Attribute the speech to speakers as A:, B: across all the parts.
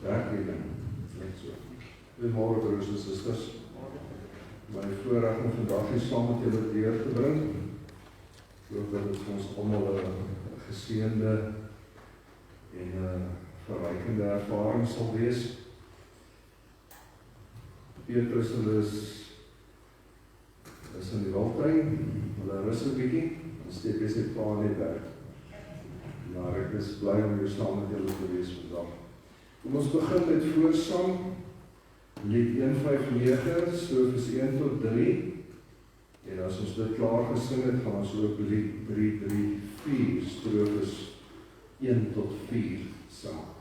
A: Werkrekening, net so. Goeiemôre broers en susters. My voorreg om vandag hier saam met julle deur te bring. Ek hoop dat dit vir ons almal 'n geseënde en verrykende ervaring sal wees. Petrus is in die wildtuin, hulle rus 'n bietjie, en steek is net pa net werk. Maar ek is bly om hier saam met julle te wees vandag. Kom ons begin met voorsang, lied 159, strofes 1 tot 3, en as ons dit klaar gesing het, gaan ons ook lied 334, strofes 1 tot 4 saam.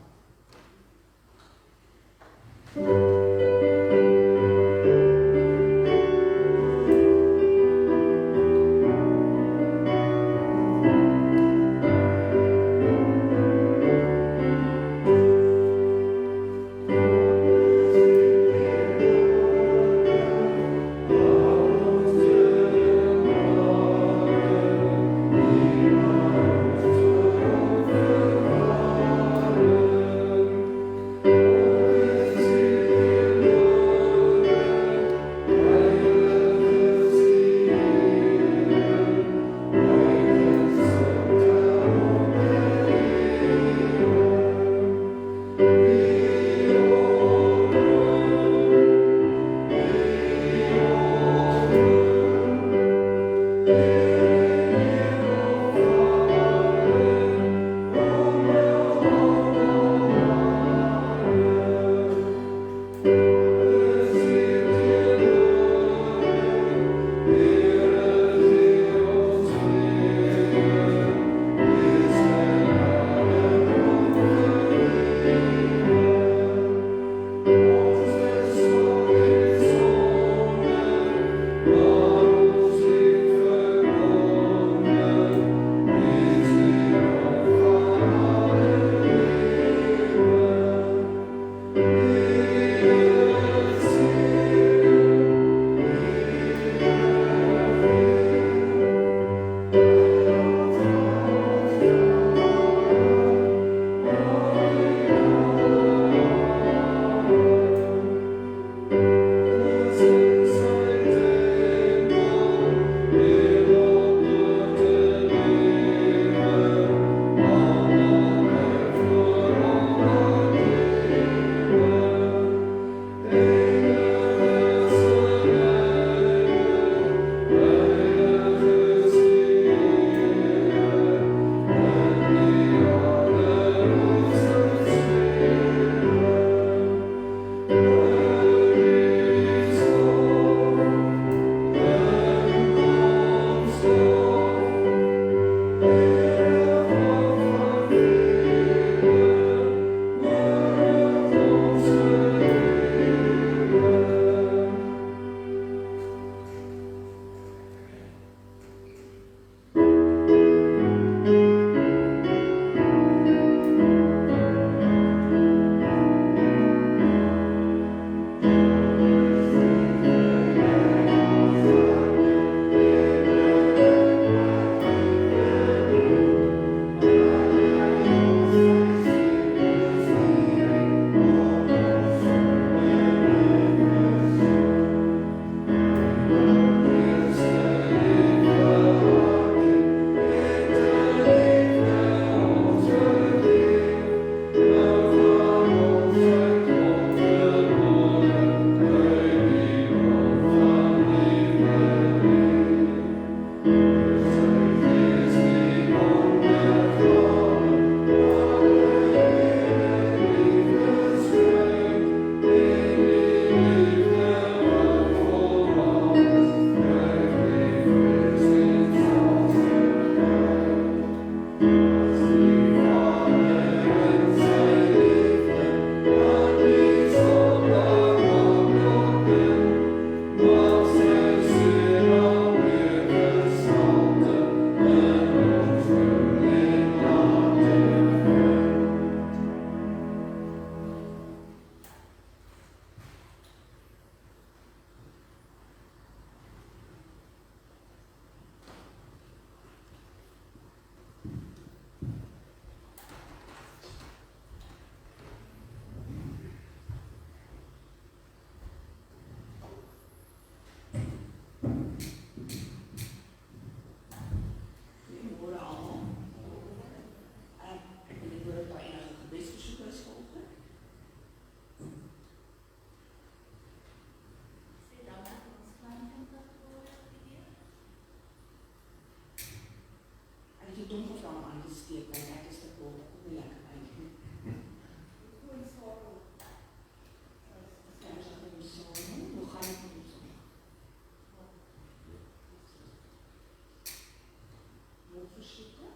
B: voorsitter.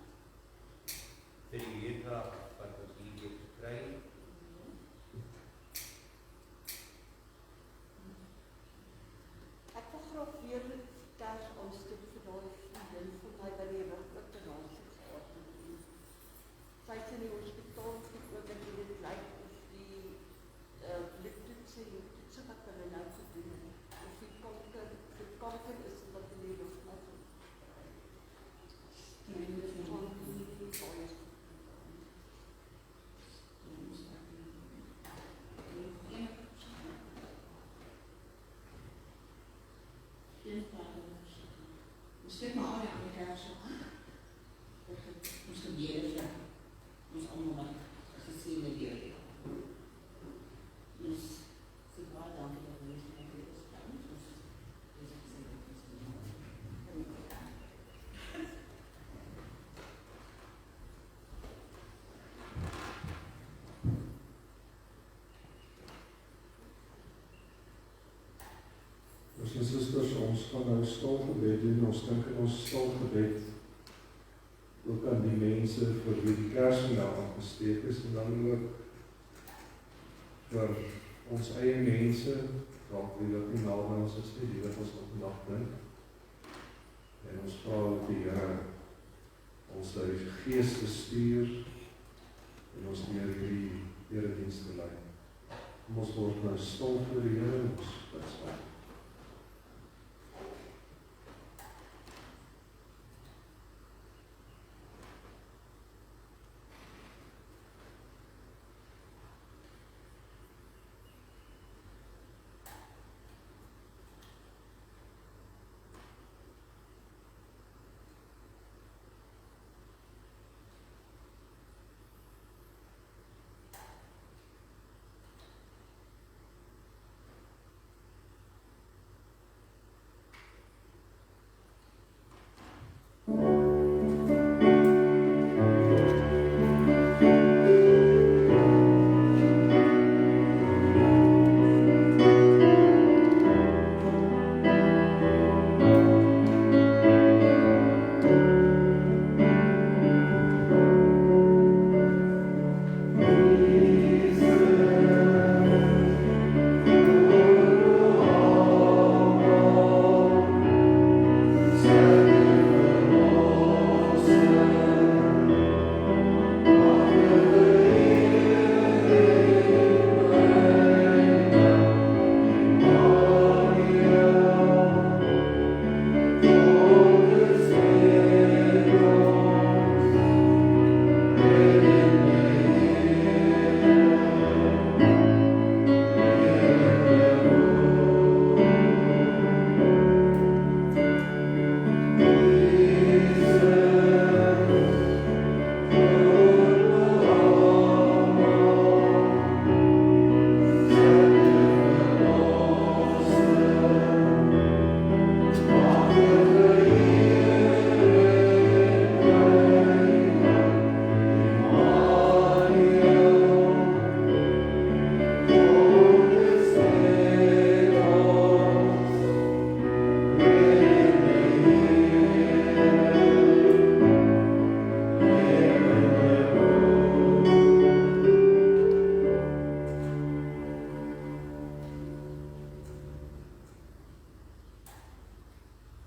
C: Vir die leerdrag wat ons hier weer gekry het.
B: Ek wil graag weer vertel ons dit vir daai vriendin van my by die rugoperasie gehad het. Sy is in die hospitaal gekoop en dit lyk of die bloedtoetse wat hulle nou gedoen het, of die kanker is wat in die rug nog
D: Ons kyk maar al die ander kerk so aan. Ons gebede vir ons allemaal wat gesien het deur die ons sê baie dankie dat ons dit is vir ons. Ons is gesê dat ons dit
A: Broers en susters, ons gaan nou stilgebed doen. Ons dink in ons stilgebed ook aan die mense vir wie die Kersfees aangesteek is en dan ook vir ons eie mense, dalk wie wat nie naby ons is nie, die wat ons op die dag dink. En ons vra dat die Here ons sy Gees te stuur en ons deur hierdie erediens te lei. Ons word nou stil voor die Here en ons bid saam.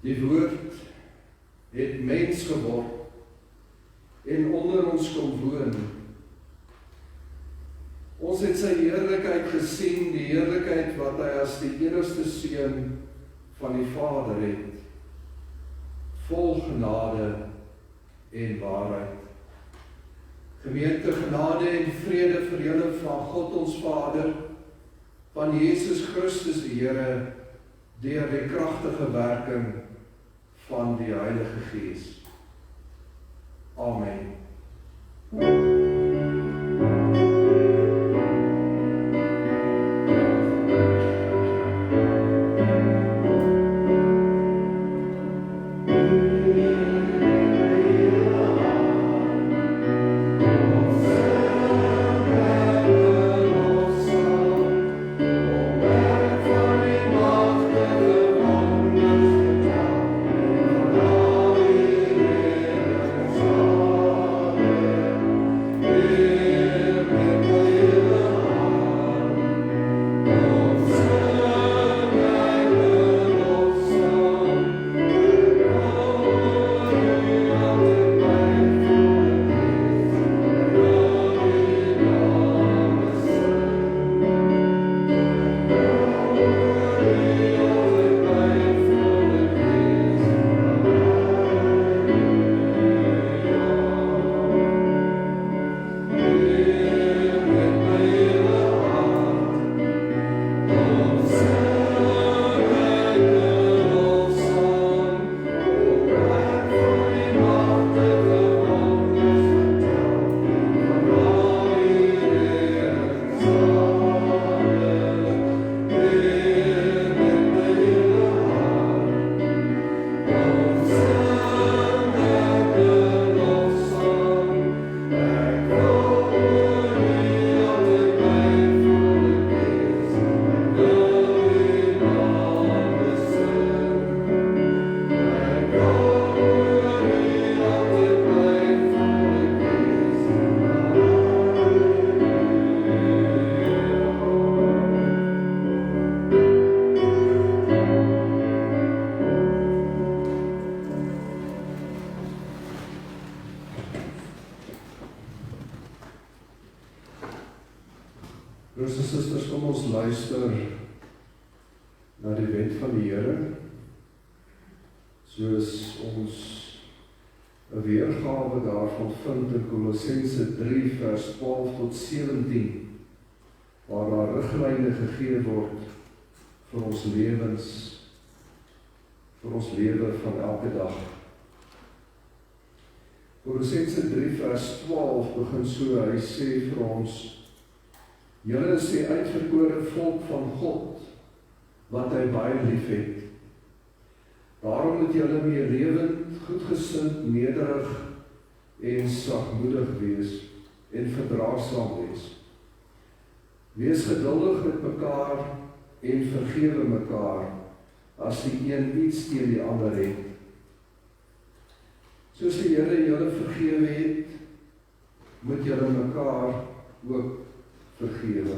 A: Die woord het mens geword en onder ons kom woon. Ons het sy heerlikheid gesien, die heerlikheid wat hy as die enigste seun van die Vader het, vol genade en waarheid. Gemeente, genade en vrede vir julle van God ons Vader, van Jesus Christus die Here, deur die kragtige werking van die Heilige Gees. Amen.
E: Amen.
A: Broers en susters, kom ons luister na die wet van die Here, soos ons 'n weergawe daarvan vind in Kolossense 3 vers 12 tot 17, waar daar riglyne gegee word vir ons lewens, vir ons lewe van elke dag. Kolossense 3 vers 12 begin so, hy sê vir ons: Julle is die uitverkore volk van God, wat hy baie lief het. Daarom moet julle meelewend, goedgesind, nederig en sagmoedig wees en verdraagsaam wees. Wees geduldig met mekaar en vergewe mekaar as die een iets teen die ander het. Soos die Here julle vergewe het, moet julle mekaar ook vergewe.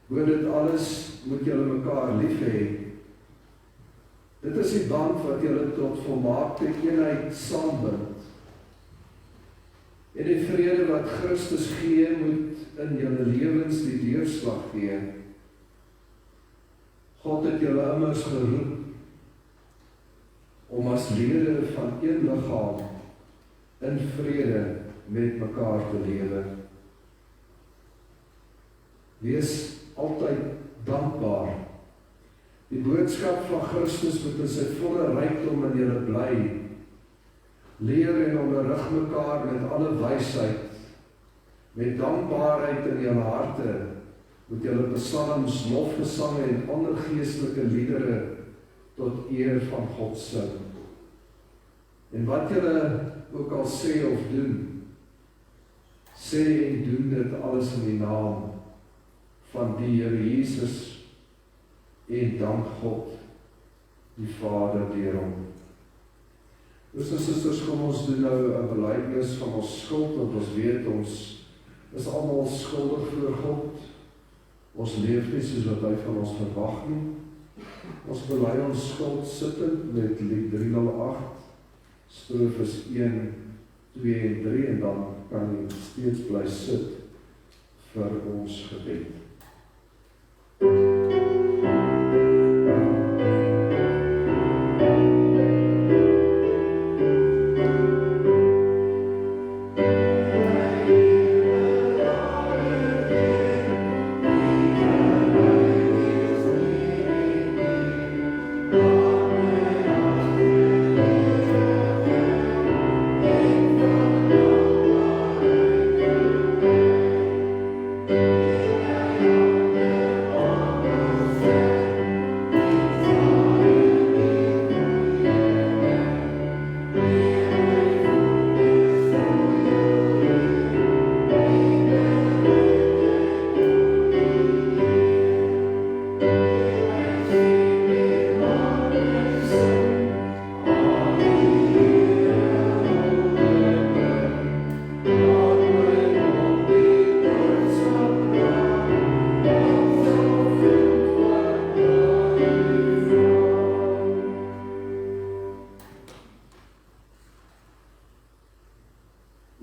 A: Bo dit alles moet julle mekaar lief hê. Dit is die band wat julle tot volmaakte eenheid saambind. En die vrede wat Christus gee, moet in julle lewens die deurslag gee. God het julle immers geroep om as lede van een liggaam in vrede met mekaar te lewe. Wees altyd dankbaar. Die boodskap van Christus moet in sy volle rykdom in julle bly. Leer en onderrig mekaar met alle wysheid. Met dankbaarheid in julle harte moet julle psalms, lofgesange en ander geestelike liedere tot eer van God sing. En wat julle ook al sê of doen, sê en doen dit alles in die naam van die Here Jesus en dank God die Vader deur hom. Dus en susters, kom ons doen nou 'n belydenis van ons skuld, want ons weet ons is almal skuldig voor God. Ons leef nie soos wat hy van ons verwag nie. Ons bely ons skuld sittend met lied 308, strofes 1, 2 en 3, en dan kan jy steeds bly sit vir ons gebed.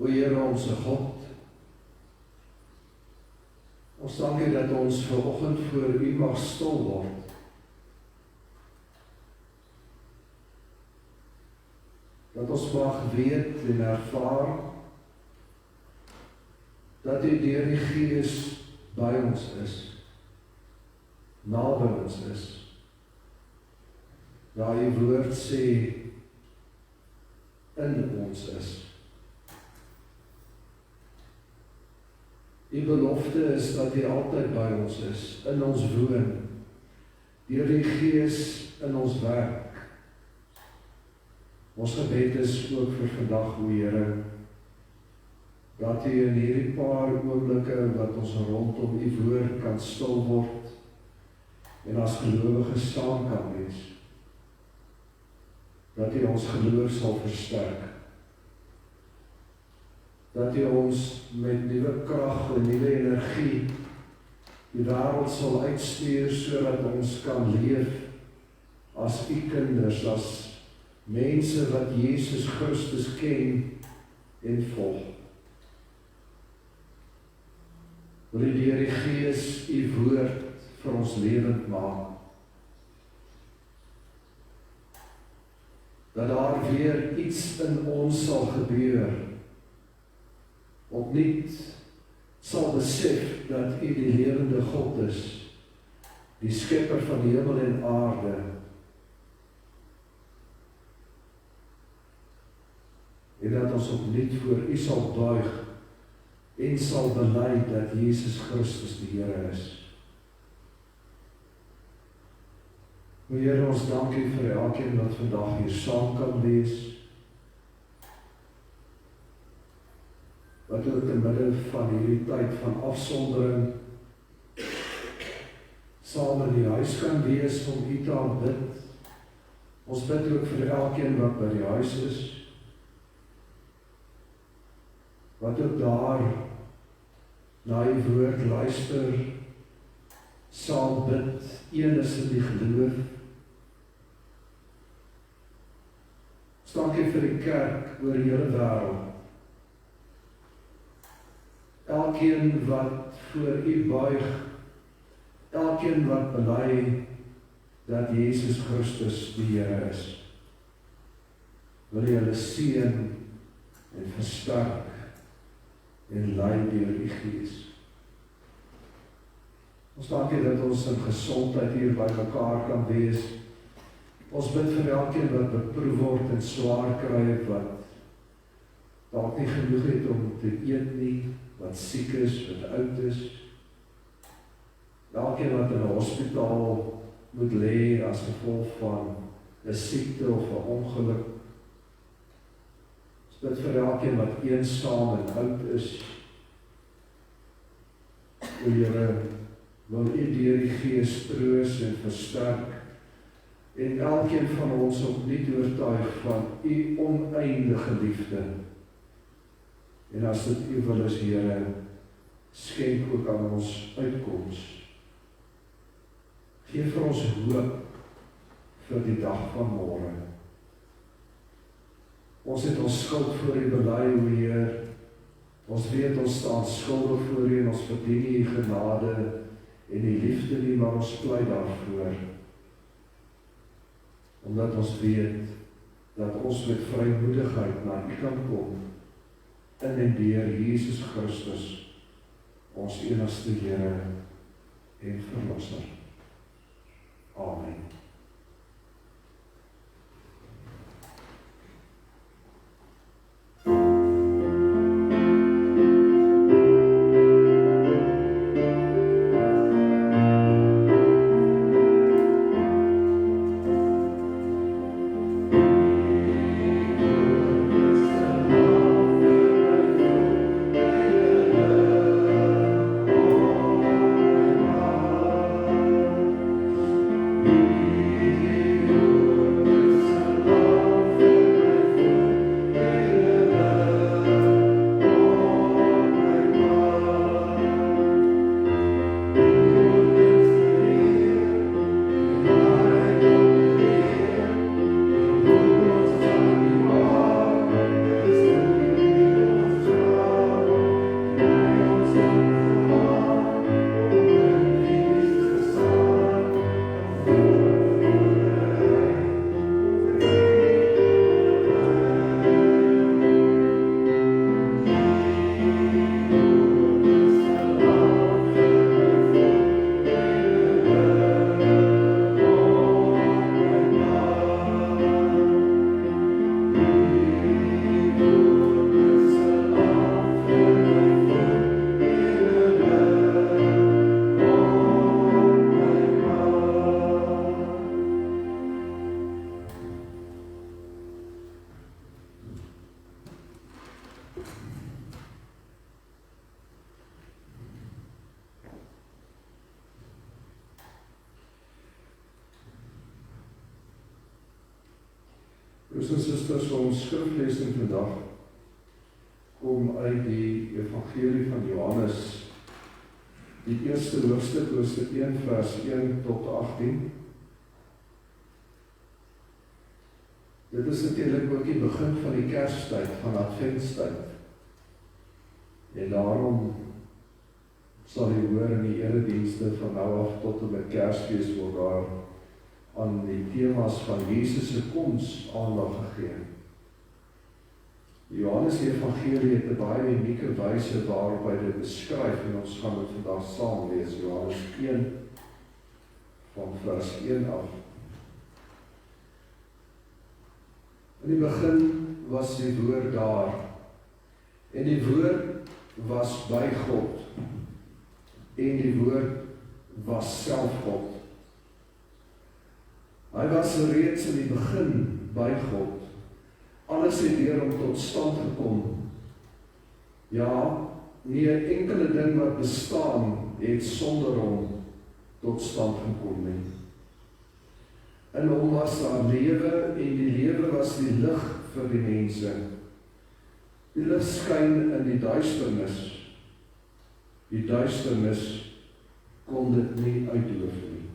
A: O Here, onse God, ons dank U dat ons vanoggend voor U mag stil word. Dat ons mag weet en ervaar dat U deur die Gees by ons is, naby ons is. Dat U woord sê in ons is. Die belofte is dat U altyd by ons is, in ons woon, deur die Gees in ons werk. Ons gebed is ook vir vandag, o Here, dat U in hierdie paar oomblikke wat ons rondom U woord kan stil word en as gelowiges saam kan wees, dat U ons geloof sal versterk. Dat U ons met nuwe krag en nuwe energie die wêreld sal uitstuur sodat ons kan leef as U kinders, as mense wat Jesus Christus ken en volg. Wil U deur die Gees U woord vir ons lewend maak. Dat daar weer iets in ons sal gebeur, opnuut sal besef dat U die lewende God is, die skepper van die hemel en aarde. En dat ons opnuut voor U sal buig en sal bely dat Jesus Christus die Here is. O Here, ons dank U vir elkeen wat vandag hier saam kan wees, wat ook te midde van hierdie tyd van afsondering saam in die huis kan wees om U te aanbid. Ons bid ook vir elkeen wat by die huis is, wat ook daar na U woord luister, saam bid, een is in die geloof. Ons dank U vir die kerk oor die hele wêreld. Elkeen wat voor U buig, elkeen wat bely dat Jesus Christus die Here is. Wil U hulle seën en versterk en lei deur U Gees. Ons dank U dat ons in gesondheid hier by mekaar kan wees. Ons bid vir elkeen wat beproef word en swaar kry, wat dalk nie genoeg het om te eet nie, wat siek is, wat oud is. Elkeen wat in 'n hospitaal moet lê as gevolg van 'n siekte of 'n ongeluk. Ons bid vir elkeen wat eensaam en oud is. O Here, wil U deur die Gees troos en versterk en elkeen van ons opnuut oortuig van U oneindige liefde. En as dit U wil is, Here, skenk ook aan ons uitkoms. Geef vir ons hoop vir die dag van môre. Ons het ons skuld voor U bely, o Heer. Ons weet ons staan skuldig voor U en ons verdien nie U genade en die liefde nie, maar ons pleit daarvoor. Omdat ons weet dat ons met vrymoedigheid na U kan kom, in en deur Jesus Christus, ons enigste Here en Verlosser. Amen. Broers en susters, ons skriflesing vandag kom uit die Evangelie van Johannes, die eerste hoofstuk, hoofstuk 1, vers 1 tot 18. Dit is natuurlik ook die begin van die Kerstyd, van Adventstyd. En daarom sal jy hoor in die eredienste van nou af tot en met Kersfees word daar aan die temas van Jesus se koms aandag gegee. Die Johannes Evangelie het 'n baie unieke wyse waarop hy dit beskryf en ons gaan dit vandag saam lees, Johannes 1 van vers 1 af. In die begin was die woord daar, en die woord was by God, en die woord was self God. Hy was reeds in die begin by God. Alles het deur hom tot stand gekom. Ja, nie 'n enkele ding wat bestaan het sonder hom tot stand gekom nie. In hom was daar lewe en die lewe was die lig vir die mense. Die lig skyn in die duisternis. Die duisternis kon dit nie uitdoof nie.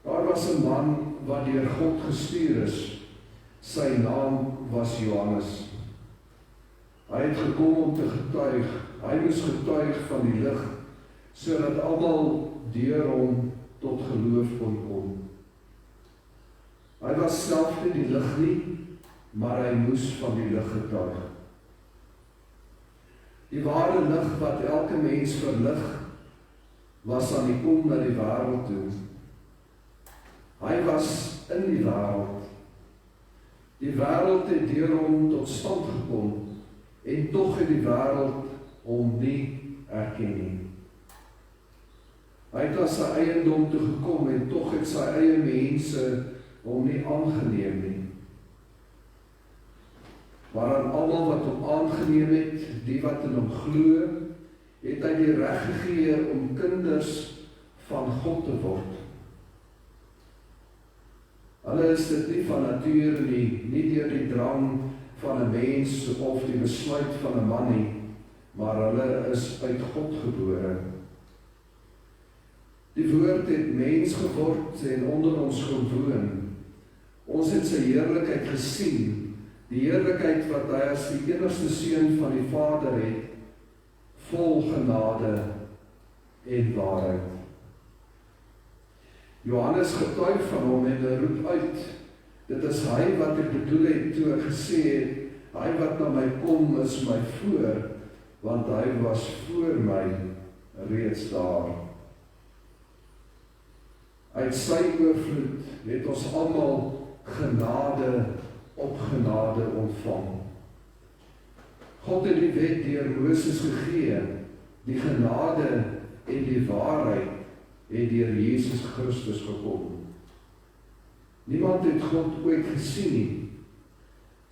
A: Daar was 'n man wat deur God gestuur is. Sy naam was Johannes. Hy het gekom om te getuig. Hy moes getuig van die lig, sodat almal deur hom tot geloof kon kom. Hy was self nie die lig nie, maar hy moes van die lig getuig. Die ware lig wat elke mens verlig, was aan die kom na die wêreld toe. Hy was in die wêreld. Die wêreld het deur hom tot stand gekom, en tog het die wêreld hom nie erken nie. Hy het as sy eiendom toe gekom, en tog het sy eie mense hom nie aangeneem nie. Maar aan almal wat hom aangeneem het, die wat in hom glo, het hy die reg gegee om kinders van God te word. Hulle is dit nie van nature nie deur die drang van 'n mens of die besluit van 'n man nie, maar hulle is uit God gebore. Die woord het mens geword en onder ons gewoon. Ons het sy heerlikheid gesien, die heerlikheid wat hy as die enigste seun van die Vader het, vol genade en waarheid. Johannes getuig van hom en hy roep uit, dit is hy wat ek bedoel het toe ek gesê het, hy wat na my kom is my voor, want hy was voor my reeds daar. Uit sy oorvloed het ons almal genade op genade ontvang. God het die wet deur Moses gegee, die genade en die waarheid het deur Jesus Christus gekom. Niemand het God ooit gesien nie.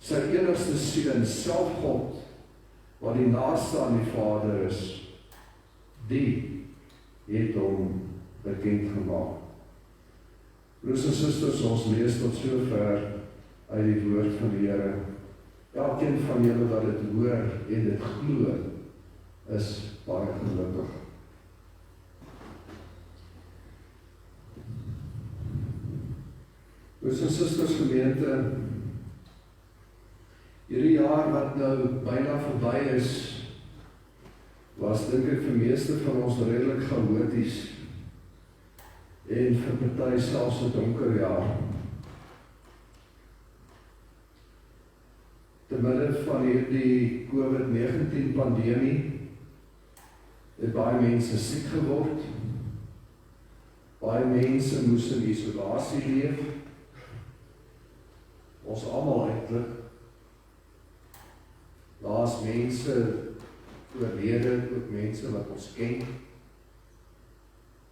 A: Sy enigste seun, self God, wat die naaste aan die Vader is, die het hom bekend gemaak. Broers en susters, ons lees tot sover uit die woord van die Here. Elkeen van julle wat dit hoor en dit glo, is baie gelukkig. Broers en susters, gemeente, hierdie jaar wat nou byna verby is, was dink ek vir meeste van ons redelik chaoties en vir party selfs 'n donker jaar. Te midde van hierdie COVID-19 pandemie het baie mense siek geword. Baie mense moes in isolasie leef. Ons almal eintlik. Daar's mense oorlede, ook mense wat ons ken.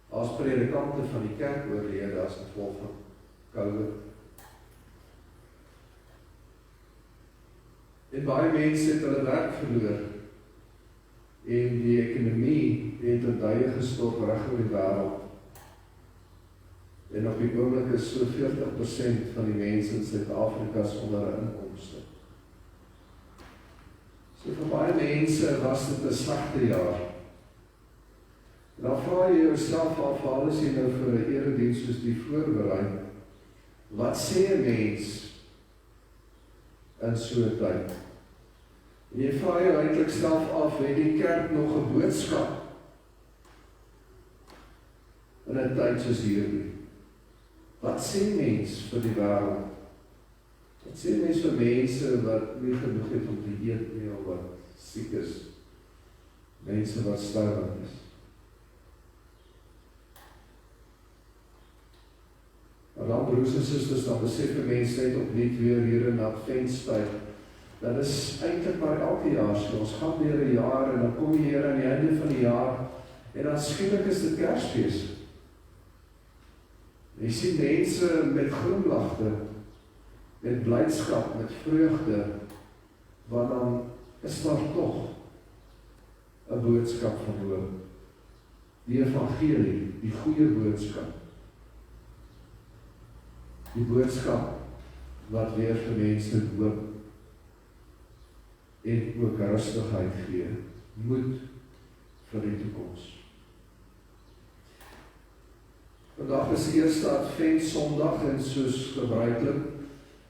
A: Daar's predikante van die kerk oorlede as gevolg van COVID. En baie mense het hulle werk verloor. En die ekonomie het in duie gestort reg oor die wêreld. En op die oomblik is so 40% van die mense in Suid-Afrika sonder inkomste. So vir baie mense was dit 'n slegte jaar. En dan vra jy jouself af, waar is jy nou vir 'n erediens soos die voorberei? Wat sê 'n mens in so 'n tyd? En jy vra jou eintlik self af, het die kerk nog 'n boodskap in 'n tyd soos hierdie? Wat sê mens vir die wêreld? Wat sê mens vir mense wat nie genoeg het om te eet nie, of wat siek is? Mense wat sterwend is. Maar dan, broers en susters, dan besef die mense net opnuut weer hier in Adventstyd, dat is eintlik maar elke jaar so. Ons gaan deur 'n jaar en dan kom die Here aan die einde van die jaar en dan skielik is dit Kersfees. Jy sien mense met glimlagte, met blydskap, met vreugde, want dan is daar tog 'n boodskap van hoop. Die evangelie, die goeie boodskap. Die boodskap wat weer vir mense hoop en ook rustigheid gee, moed vir die toekoms. Vandag is die eerste Advent Sondag en soos gebruiklik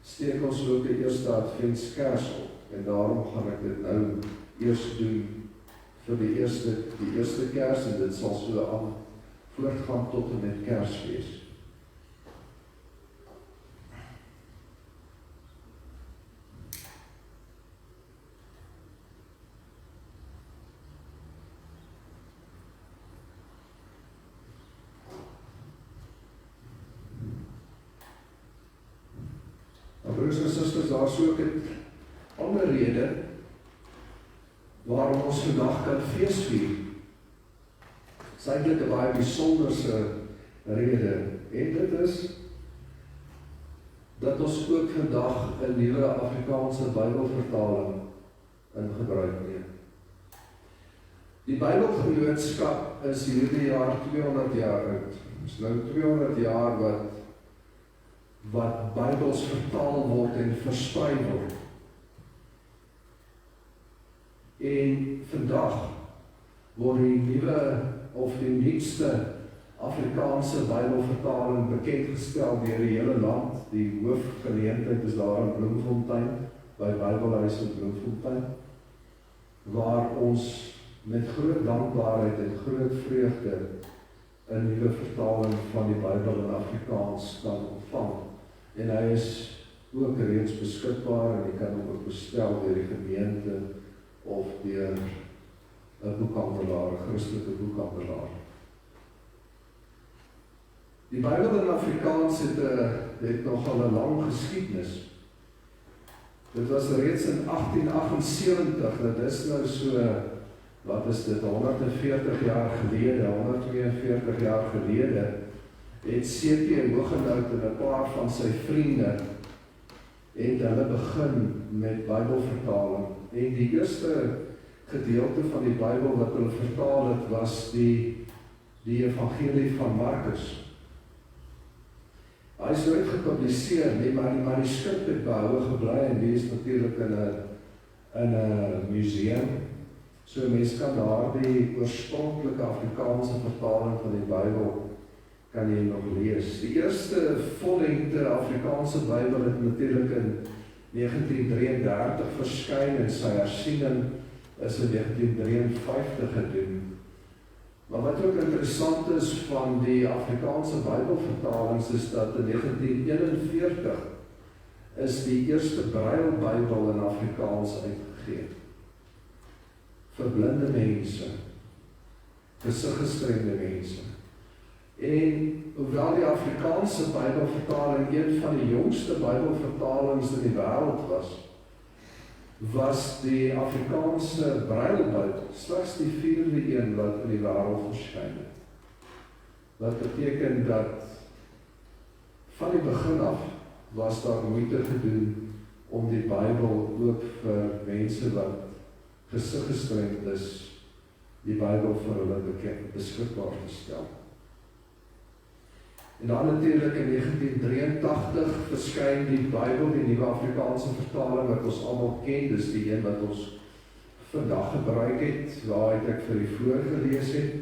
A: steek ons ook die eerste Adventskers op en daarom gaan ek dit nou eers doen vir die eerste Kers en dit sal so aan voortgaan tot en met Kersfees. Broers en susters, daar is ook 'n ander rede waarom ons vandag kan feesvier. Dit is eintlik 'n baie besonderse rede, en dit is dat ons ook vandag 'n nuwe Afrikaanse Bybelvertaling in gebruik neem. Die Bybelgenootskap is hierdie jaar 200 jaar oud. Dit is nou 200 jaar wat Bybels vertaal word en versprei word. En vandag word die nuwe of die nuutste Afrikaanse Bybelvertaling bekendgestel deur die hele land. Die hoofgeleentheid is daar in Bloemfontein, by Bybelhuis in Bloemfontein, waar ons met groot dankbaarheid en groot vreugde 'n nuwe vertaling van die Bybel in Afrikaans kan ontvang. En hy is ook reeds beskikbaar en jy kan hom ook bestel deur die gemeente of deur 'n boekhandelaar, 'n Christelike boekhandelaar. Die Bybel in Afrikaans het nogal 'n lang geskiedenis. Dit was reeds in 1878, dit is nou so, wat is dit, 140 jaar gelede, 142 jaar gelede, het C.P. Hoogenhout en 'n paar van sy vriende het hulle begin met Bybelvertaling. En die eerste gedeelte van die Bybel wat hulle vertaal het, was die Evangelie van Markus. Hy is nooit gepubliseer nie, maar die manuskrip het behoue gebly en die is natuurlik in 'n museum. So mens kan daar die oorspronklike Afrikaanse vertaling van die Bybel kan jy nog lees. Die eerste vollengte Afrikaanse Bybel het natuurlik in 1933 verskyn en sy hersiening is in 1953 gedoen. Maar wat ook interessant is van die Afrikaanse Bybelvertalings is dat in 1941 is die eerste Braille-Bybel in Afrikaans uitgegee. Vir blinde mense, gesiggestremde mense. En hoewel die Afrikaanse Bybelvertaling een van die jongste Bybelvertalings in die wêreld was die Afrikaanse Braille-Bybel slegs die 4de een wat in die wêreld verskyn het. Wat beteken dat van die begin af was daar moeite gedoen om die Bybel ook vir mense wat gesiggestremd is, die Bybel vir hulle beskikbaar te stel. En dan natuurlijk in 1983 verskyn die Bybel, die nuwe Afrikaanse vertaling wat ons almal ken, dis die een wat ons vandag gebruik het, waar ek vir u voorgelees het.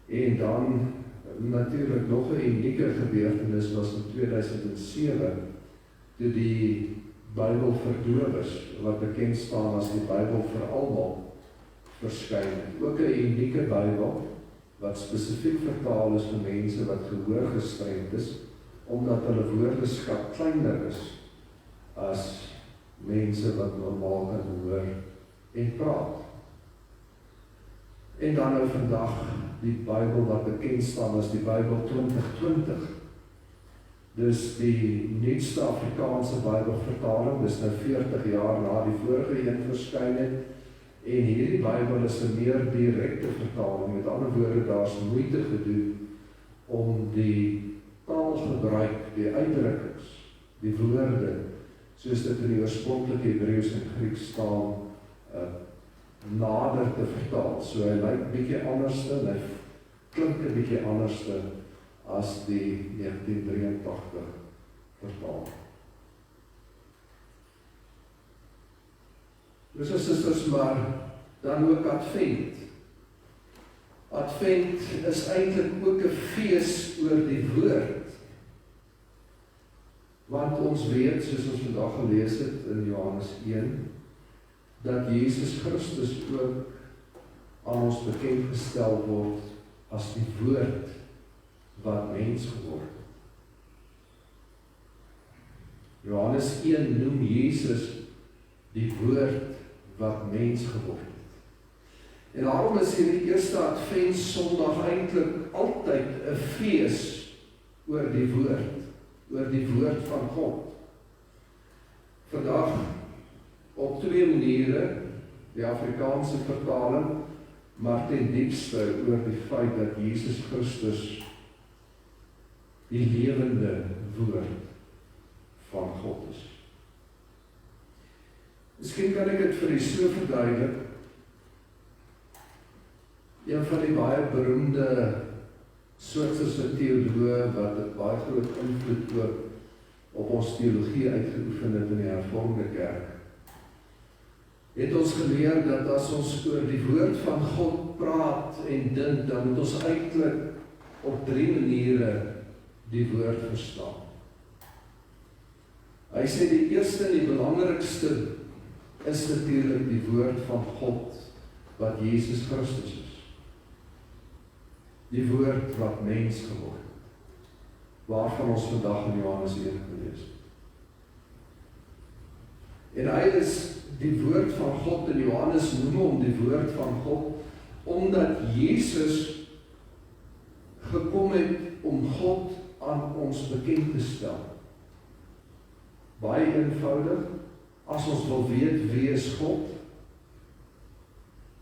A: En dan natuurlijk nog 'n unieke gebeurtenis was in 2007, toe die Bybel vir dowes, wat bekend staan as die Bybel vir almal, verskyn het. Ook 'n unieke Bybel, wat spesifiek vertaal is vir mense wat gehoor gestremd is, omdat hulle woordeskat kleiner is as mense wat normaal kan hoor en praat. En dan nou vandag die Bybel wat bekend staan as die Bybel 2020. Dus die nuutste Afrikaanse Bybelvertaling, dis nou 40 jaar na die vorige een verskyn het, en hierdie Bybel is 'n meer direkte vertaling, met ander woorde, daar is moeite gedoen om die taalgebruik, die uitdrukkings, die woorde, soos dit in die oorspronklike Hebreëus en Grieks staan, nader te vertaal. So hy lyk bietjie anderste, en hy klink 'n bietjie anderste as die 1983 vertaal. Dus en susters, maar dan ook Advent. Advent is eintlik ook 'n fees oor die woord. Want ons weet, soos ons vandag gelees het in Johannes 1, dat Jesus Christus ook aan ons bekend gestel word as die woord wat mens geword het. Johannes 1 noem Jesus die woord wat mens geword het. En daarom is hierdie eerste Advent Sondag eintlik altyd 'n fees oor die woord van God. Vandag op twee maniere, die Afrikaanse vertaling, maar ten diepste oor die feit dat Jesus Christus die lewende woord van God is. Miskien kan ek dit vir u so verduidelik. Een van die baie beroemde Switserse teoloë wat 'n baie groot invloed op ons teologie uitgeoefen het in die Hervormde Kerk, het ons geleer dat as ons oor die woord van God praat en dink, dan moet ons eintlik op 3 maniere die woord verstaan. Hy sê die eerste en die belangrikste is natuurlik die woord van God, wat Jesus Christus is. Die woord wat mens geword het, waarvan ons vandag in Johannes 1 gelees het. En hy is die woord van God, en Johannes noem hom die woord van God, omdat Jesus gekom het om God aan ons bekend te stel. Baie eenvoudig, as ons wil weet wie is God,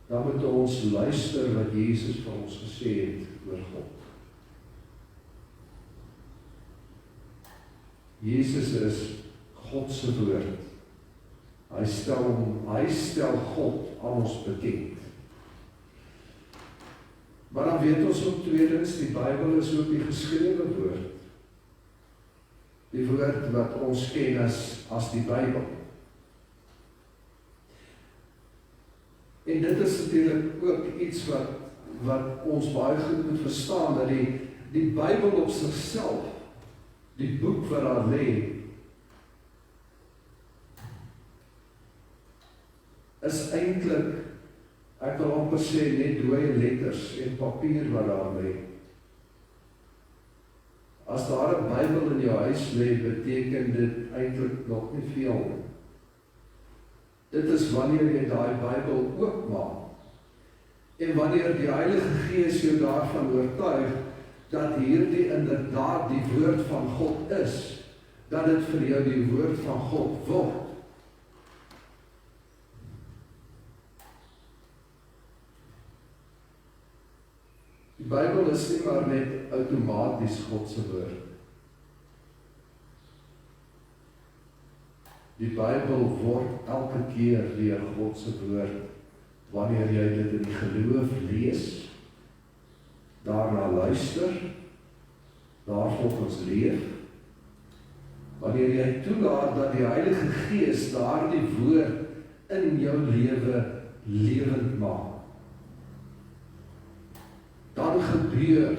A: dan moet ons luister wat Jesus vir ons gesê het oor God. Jesus is God se woord. Hy stel God aan ons bekend. Maar dan weet ons ook tweedens, die Bybel is ook die geskrewe woord. Die woord wat ons ken as die Bybel. En dit is natuurlijk ook iets wat ons baie goed moet verstaan, dat die Bybel op sigself, die boek wat daar lê, is eintlik, ek wil amper sê, net dooie letters en papier wat daar lê. As daar 'n Bybel in jou huis lê, beteken dit eintlik nog nie veel. Dit is wanneer jy daai Bybel oopmaak, en wanneer die Heilige Gees jou daarvan oortuig, dat hierdie inderdaad die woord van God is, dat dit vir jou die woord van God word. Die Bybel is nie maar net outomaties God se woord. Die Bybel word elke keer weer God se woord, wanneer jy dit in die geloof lees, daarna luister, daarvolgens leef, wanneer jy toelaat dat die Heilige Gees daardie woord in jou lewe lewend maak, dan gebeur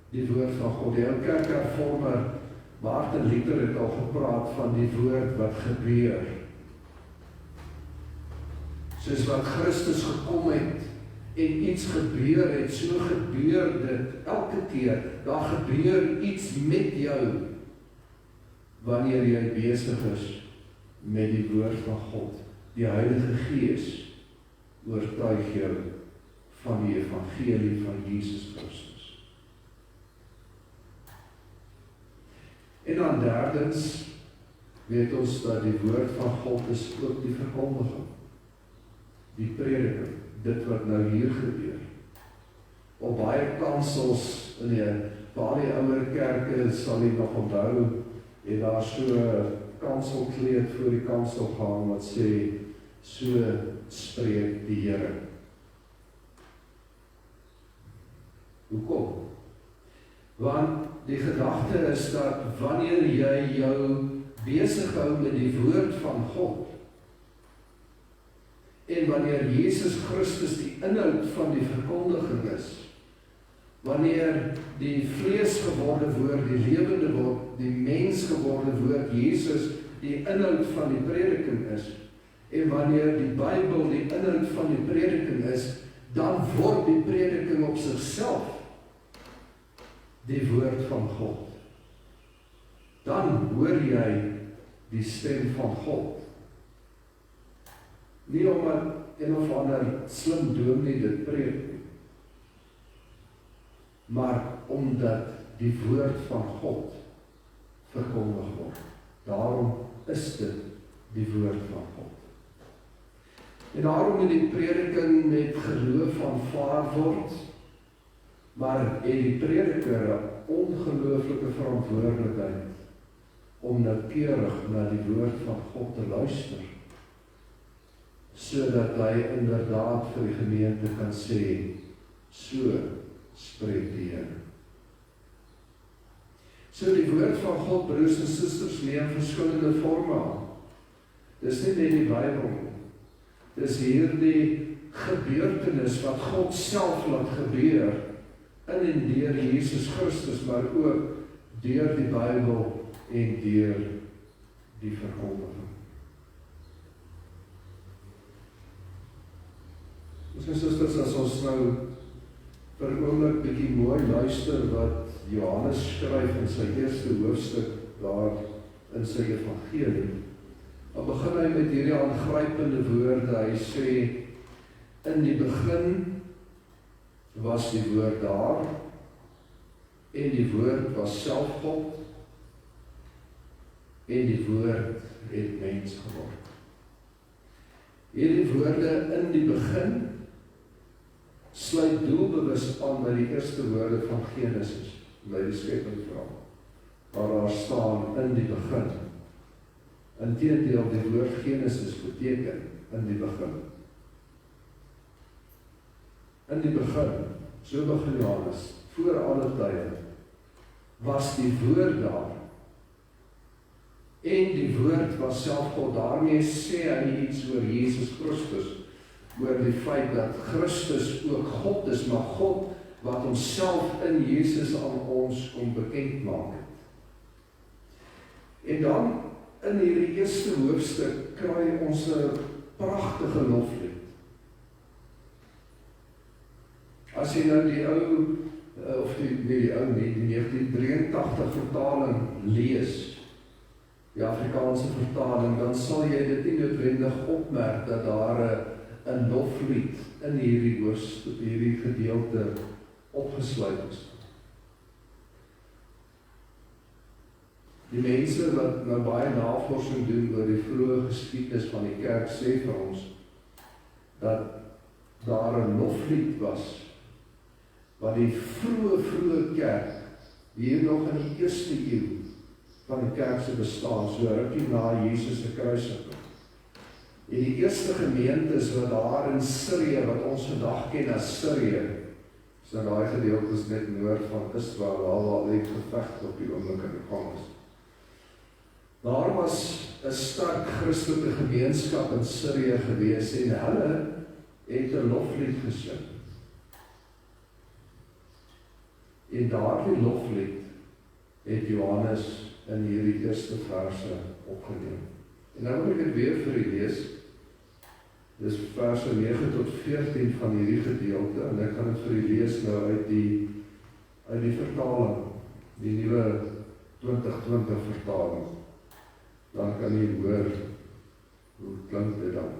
A: die woord van God. Die ou kerkhervormer Martin Luther het al gepraat van die woord wat gebeur. Soos wat Christus gekom het en iets gebeur het, so gebeur dit elke keer. Daar gebeur iets met jou wanneer jy besig is met die woord van God. Die Heilige Gees oortuig jou van die evangelie van Jesus Christus. En dan derdens weet ons dat die woord van God is ook die verkondiging, die prediking, dit wat nou hier gebeur. Op baie kansels in die ouer kerke sal jy nog onthou, en daar so kanselkleed voor die kansel gaan wat sê, so spreek die Here. Hoekom? Want die gedagte is dat wanneer jy jou besig hou met die woord van God, en wanneer Jesus Christus die inhoud van die verkondiging is, wanneer die vlees geworde woord, die lewende woord, die mens geworde woord, Jesus, die inhoud van die prediking is, en wanneer die Bybel die inhoud van die prediking is, dan word die prediking op sigself die woord van God. Dan hoor jy die stem van God. Nie omdat een of ander slim dominee dit preek nie, maar omdat die woord van God verkondig word. Daarom is dit die woord van God. En daarom moet die prediking met geloof aanvaar word, maar het die prediker 'n ongelooflike verantwoordelikheid om noukeurig na die woord van God te luister, sodat hy inderdaad vir die gemeente kan sê, so spreek die Here. So die woord van God, broers en susters, neem verskillende forme aan. Dis nie net die Bybel nie. Dis hierdie gebeurtenis wat God self laat gebeur in en deur Jesus Christus, maar ook deur die Bybel en deur die verkondiging. Broers en susters, as ons nou vir 'n oomblik bietjie mooi luister wat Johannes skryf in sy eerste hoofstuk daar in sy evangelie, dan begin hy met hierdie aangrypende woorde. Hy sê, in die begin was die woord daar, en die woord was self God, en die woord het mens geword. Hierdie woorde in die begin sluit doelbewus aan by die eerste woorde van Genesis, by die skepingsverhaal, waar daar staan in die begin. Inteendeel, die woord Genesis beteken in die begin. In die begin, so begin Johannes, voor alle tye, was die woord daar, en die woord was self God. Daarmee sê hy iets oor Jesus Christus, oor die feit dat Christus ook God is, maar God wat homself in Jesus aan ons kom bekend maak het. En dan, in hierdie eerste hoofstuk, kry ons 'n pragtige loflied. As jy nou die ou, of die 1983 vertaling lees, die Afrikaanse vertaling, dan sal jy dit nie noodwendig opmerk dat daar 'n loflied in hierdie gedeelte opgesluit is. Die mense wat nou baie navorsing doen oor die vroeë geskiedenis van die kerk sê vir ons dat daar 'n loflied was wat die vroeë kerk hier nog in die eerste eeu van die kerk se bestaan, so rukkie na Jesus se kruisiging. En die eerste gemeentes wat daar in Sirië, wat ons vandag ken as Sirië, so daai gedeelte is net noord van Israel, waar die geveg op die oomblik aan die gang is. Daar was 'n sterk Christelike gemeenskap in Sirië gewees, en hulle het 'n loflied gesing. En daardie loflied het Johannes in hierdie eerste verse opgeneem. En nou wil ek dit weer vir u lees. Dis verse 9 tot 14 van hierdie gedeelte, en ek gaan dit vir u lees nou uit die vertaling, die nuwe 2020 vertaling. Dan kan u hoor hoe klink dit dan.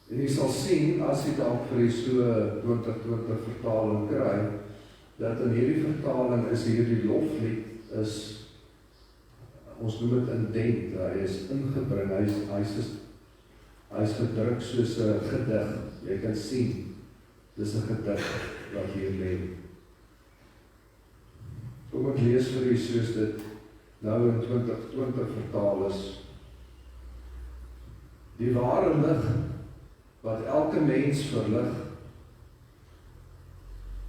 A: En jy sal sien, as jy dalk vir die so 2020 vertaling kry, dat in hierdie vertaling is hierdie loflied, ons noem dit indent, hy is ingebring, hy is gedruk soos 'n gedig, jy kan sien, dis 'n gedig wat hier lê. Kom ek lees vir u soos dit nou in 2020 vertaal is. Die ware lig, wat elke mens verlig,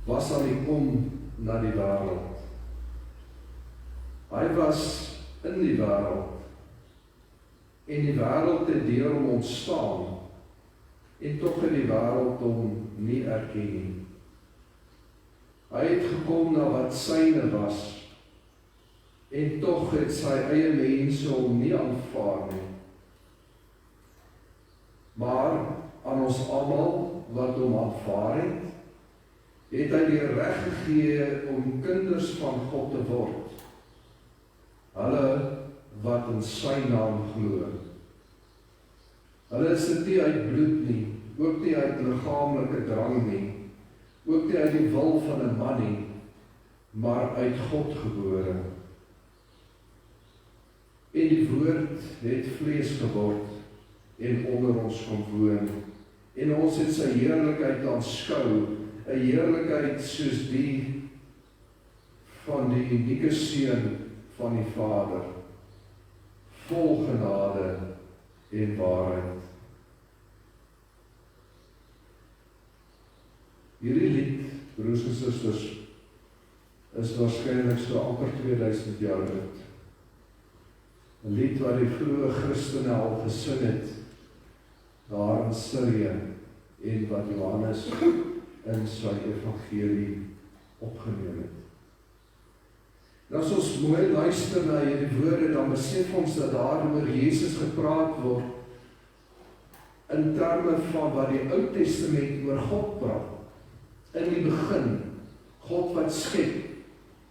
A: was aan die kom na die wêreld. Hy was in die wêreld, en die wêreld het deur hom ontstaan, en tog het die wêreld hom nie erken nie. Hy het gekom na wat syne was, en tog het sy eie mense hom nie aanvaar nie. Maar aan ons almal wat hom aanvaar het hy die reg gegee om kinders van God te word. Hulle wat in sy naam glo. Hulle is dit nie uit bloed nie, ook nie uit liggaamlike drang nie, ook nie uit die wil van 'n man nie, maar uit God gebore. En die woord het vlees geword en onder ons kom woon. En ons het sy heerlikheid aanskou, 'n heerlikheid soos die van die unieke seun van die Vader, vol genade en waarheid. Hierdie lied, broers en susters, is waarskynlik so amper 2000 jaar oud. 'n Lied wat die vroeë Christene al gesing het, daar in Sirië, en wat Johannes in sy evangelie opgeneem het. En as ons mooi luister na hierdie woorde, dan besef ons dat daar oor Jesus gepraat word, in terme van wat die Ou Testament oor God praat. In die begin, God wat skep,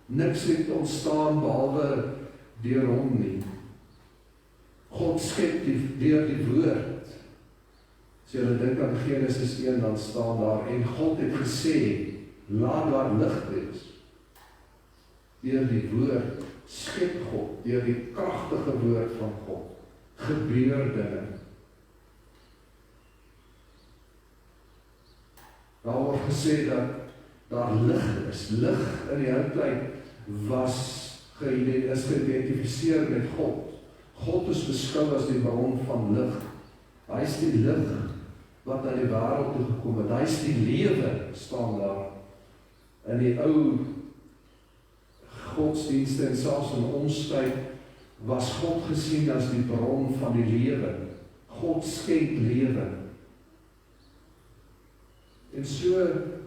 A: niks het ontstaan behalwe deur hom nie. God skep deur die woord. As jy dink aan Genesis 1, dan staan daar, en God het gesê, laat daar lig wees. Deur die woord skep God, deur die kragtige woord van God, gebeur dinge. Daar word gesê dat daar lig is. Lig in die ou tyd is geïdentifiseer met God. God is beskou as die bron van lig. Hy is die lig wat na die wêreld toe gekom het. Hy is die lewe, staan daar. In die ou godsdienste en selfs in ons tyd was God gesien as die bron van die lewe. God skep lewe. En so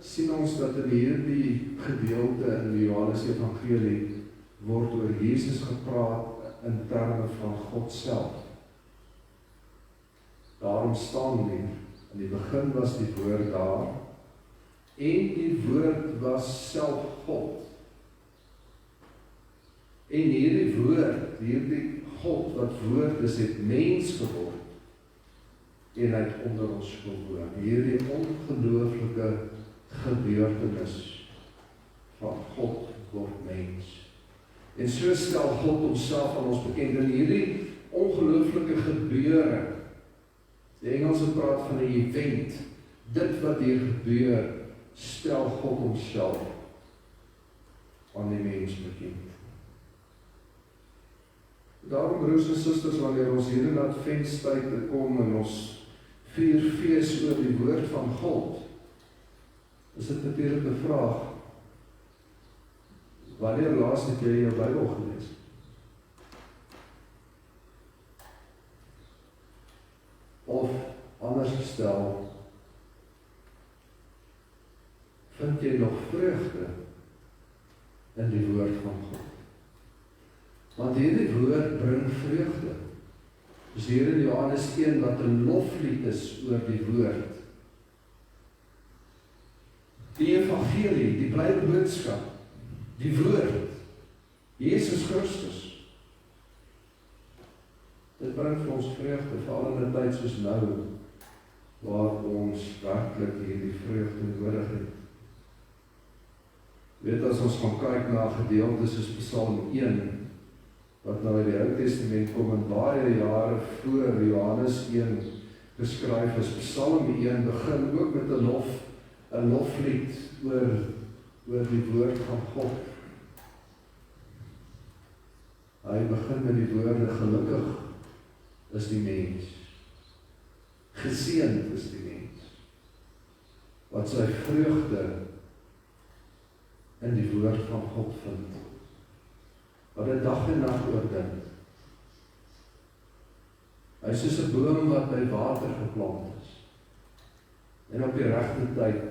A: sien ons dat in hierdie gedeelte in die Johannes Evangelie word oor Jesus gepraat in terme van God self. Daarom staan hier, in die begin was die woord daar, en die woord was self God. En hierdie woord, hierdie God wat woord is, het mens geword, en hy het onder ons gewoon. Hierdie ongelooflike gebeurtenis van God word mens. En so stel God homself aan ons bekend in hierdie ongelooflike gebeure. Die Engelse praat van 'n event. Dit wat hier gebeur, stel God homself aan die mens bekend. Daarom, broers en susters, wanneer ons hier in Adventstyd kom en ons vier fees oor die woord van God, is dit natuurlik 'n vraag. Wanneer laas het jy jou Bybel gelees? Of anders gestel, vind jy nog vreugde in die woord van God? Want hierdie woord bring vreugde. Dus hier in Johannes 1 wat 'n loflied is oor die woord. Die evangelie, die blye boodskap, die woord, Jesus Christus. Dit bring vir ons vreugde, veral in 'n tyd soos nou, waar ons werklik hierdie vreugde nodig het. Weet, as ons gaan kyk na gedeeltes soos Psalm 1, wat nou in die Ou Testament kom en baie jare voor Johannes 1 geskryf is, Psalm 1 begin ook met 'n loflied oor die woord van God. Hy begin met die woorde, gelukkig is die mens, geseënd is die mens, wat sy vreugde in die woord van God vind, wat hy dag en nag oordink. Hy is soos 'n boom wat by water geplant is, en op die regte tyd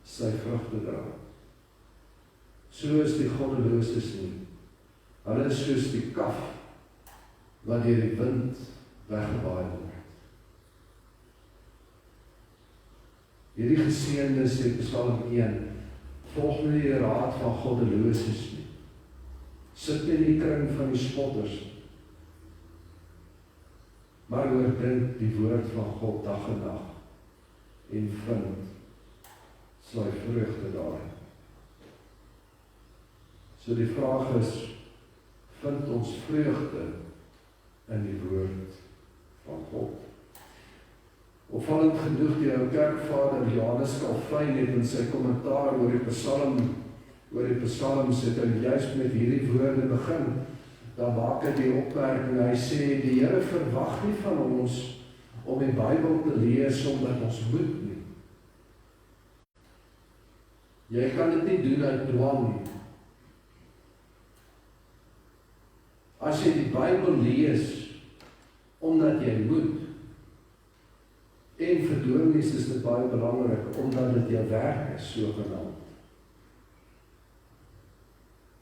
A: sy vrugte dra. So is die goddeloses nie. Hulle is soos die kaf, wat deur die wind weggewaai word. Hierdie geseëndes sê Psalm 1, volg nie die raad van goddeloses nie. Sit nie in die kring van die spotters, maar oordink die woord van God dag en nag, en vind sy vreugde daarin. So die vraag is, vind ons vreugde in die woord van God? Opvallend genoeg die ou kerkvader Johannes Calvin het in sy kommentaar oor die psalms het hy juist met hierdie woorde begin. Dan maak hy die opmerking, hy sê, die Here verwag nie van ons om die Bybel te lees omdat ons moet nie. Jy kan dit nie doen uit dwang nie. As jy die Bybel lees omdat jy moet, en vir dominees is dit baie belangrik, omdat dit jou werk is, sogenaamd,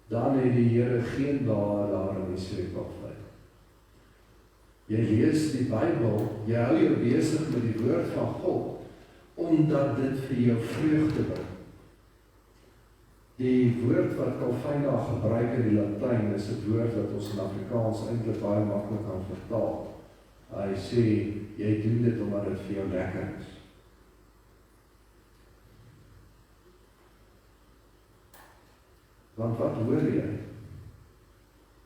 A: dan het die Here geen behaag daarin nie, sê Calvin. Jy lees die Bybel, jy hou jou besig met die woord van God, omdat dit vir jou vreugde bring. Die woord wat Calvin daar gebruik in die Latyn is 'n woord wat ons in Afrikaans eintlik baie maklik kan vertaal. Hy sê, jy doen dit omdat dit vir jou lekker is. Want wat hoor jy?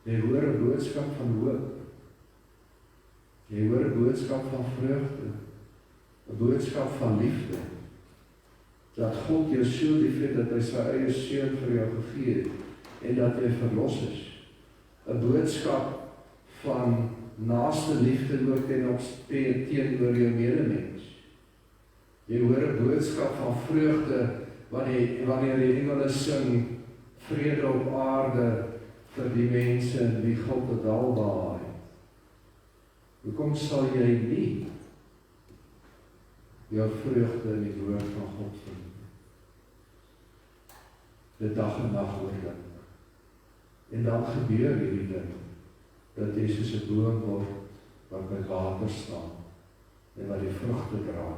A: Jy hoor 'n boodskap van hoop. Jy hoor 'n boodskap van vreugde. 'n boodskap van liefde. Dat God jou so lief het, dat hy sy eie seun vir jou gegee het, en dat jy verlos is. 'n boodskap van naaste liefde ook teenoor jou medemens. Jy hoor 'n boodskap van vreugde, wanneer die engele sing, vrede op aarde vir die mense in wie God het welbehaag het. Hoekom sal jy nie jou vreugde in die woord van God vind? Dit dag en nag oordink. En dan gebeur hierdie ding, dat jy soos 'n boom word, wat by water staan, en wat die vrugte dra,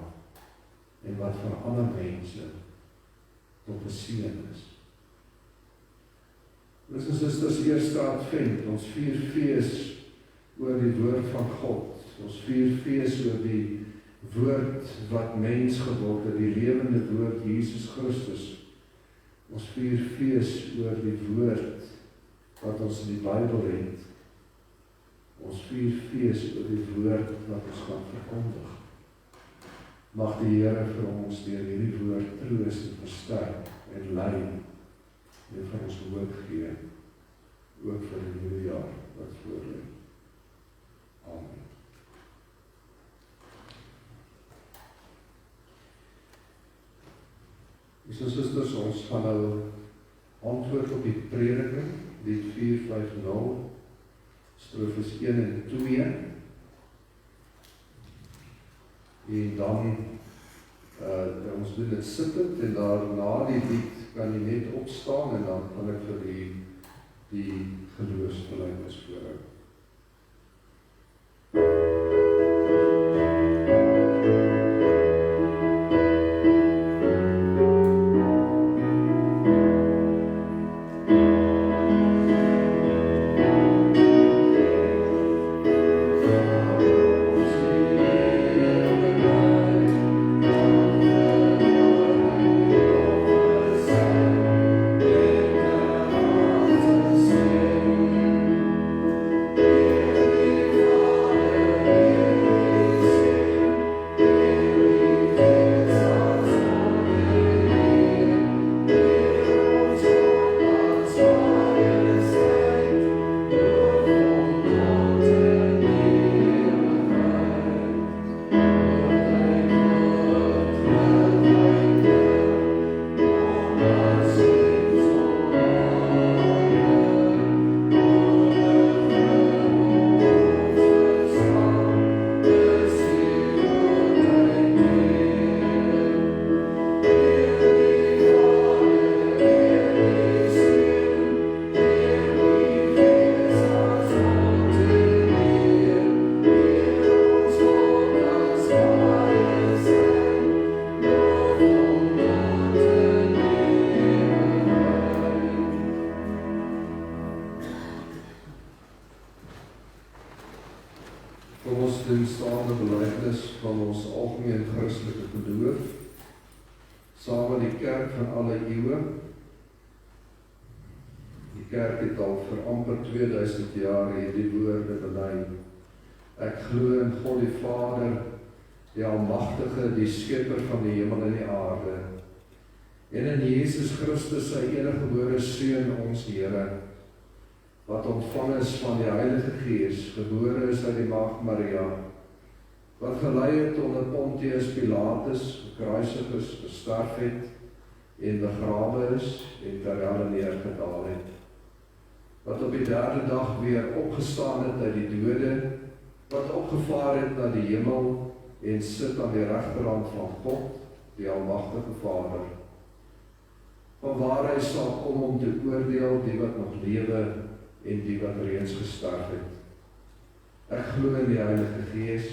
A: en wat vir ander mense tot 'n seën is. Dis ons susters, eerste Advent, ons vier fees oor die woord van God, ons vier fees oor die woord wat mens geword het, die lewende woord Jesus Christus. Ons vier fees oor die woord wat ons in die Bybel het. Ons vier fees oor die woord wat ons gaan verkondig. Mag die Here vir ons deur hierdie woord troos en versterk en lei en vir ons hoop gee, ook vir die nuwe jaar wat voorlê. Amen. So susters, ons gaan nou antwoord op die prediking, lied 450, strofes 1 en 2, en dan Ons doen dit sittend en daarna die lied kan jy net opstaan en dan kan ek vir die geloofsbelijdenis voorhou. Staande belijdenis van ons algemeen Christelike geloof, saam met die kerk van alle eeue. Die kerk het al vir amper 2000 jaar hierdie woorde bely. Ek glo in God die Vader, die Almagtige, die Skepper van die hemel en die aarde, en in Jesus Christus sy eniggebore Seun, ons Here, wat ontvang is van die Heilige Gees, gebore is uit die Maagd Maria, wat gelei het onder Pontius Pilatus, gekruisig is, gesterf het, en begrawe is, en ter helle neergedaal het, wat op die derde dag weer opgestaan het uit die dode, wat opgevaar het na die hemel, en sit aan die regterhand van God, die Almagtige Vader, van waar hy sal kom om te oordeel die wat nog lewe, en die wat reeds gesterf het. Ek glo in die Heilige Gees,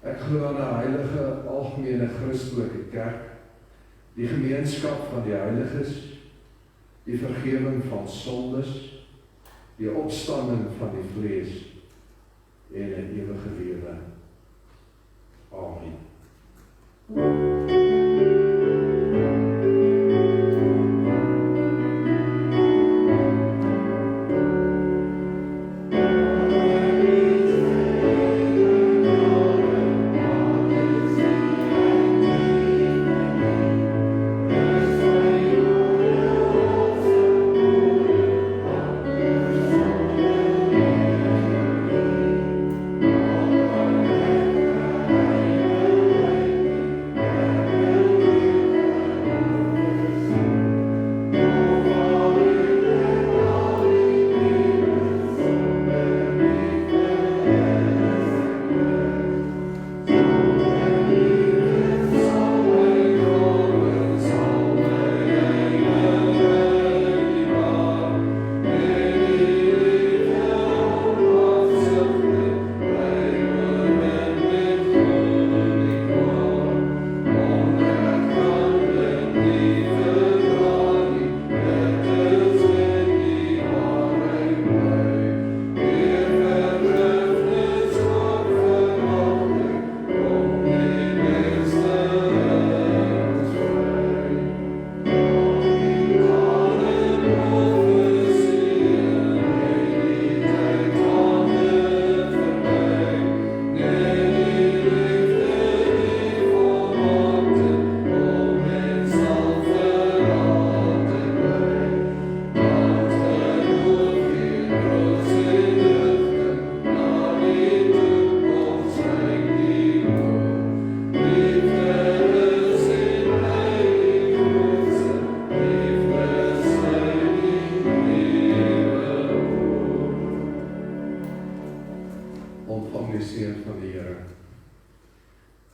A: ek glo aan 'n heilige, algemene Christelike kerk, die gemeenskap van die heiliges, die vergewing van sondes, die opstanding van die vlees en 'n ewige lewe. Amen.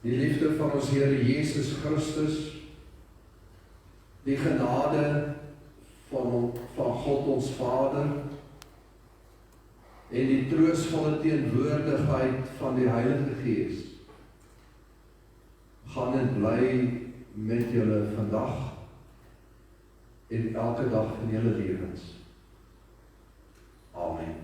A: Die liefde van ons Here Jesus Christus, die genade van God ons Vader en die troostvolle teenwoordigheid van die Heilige Gees gaan en bly met julle vandag en elke dag van julle lewens. Amen.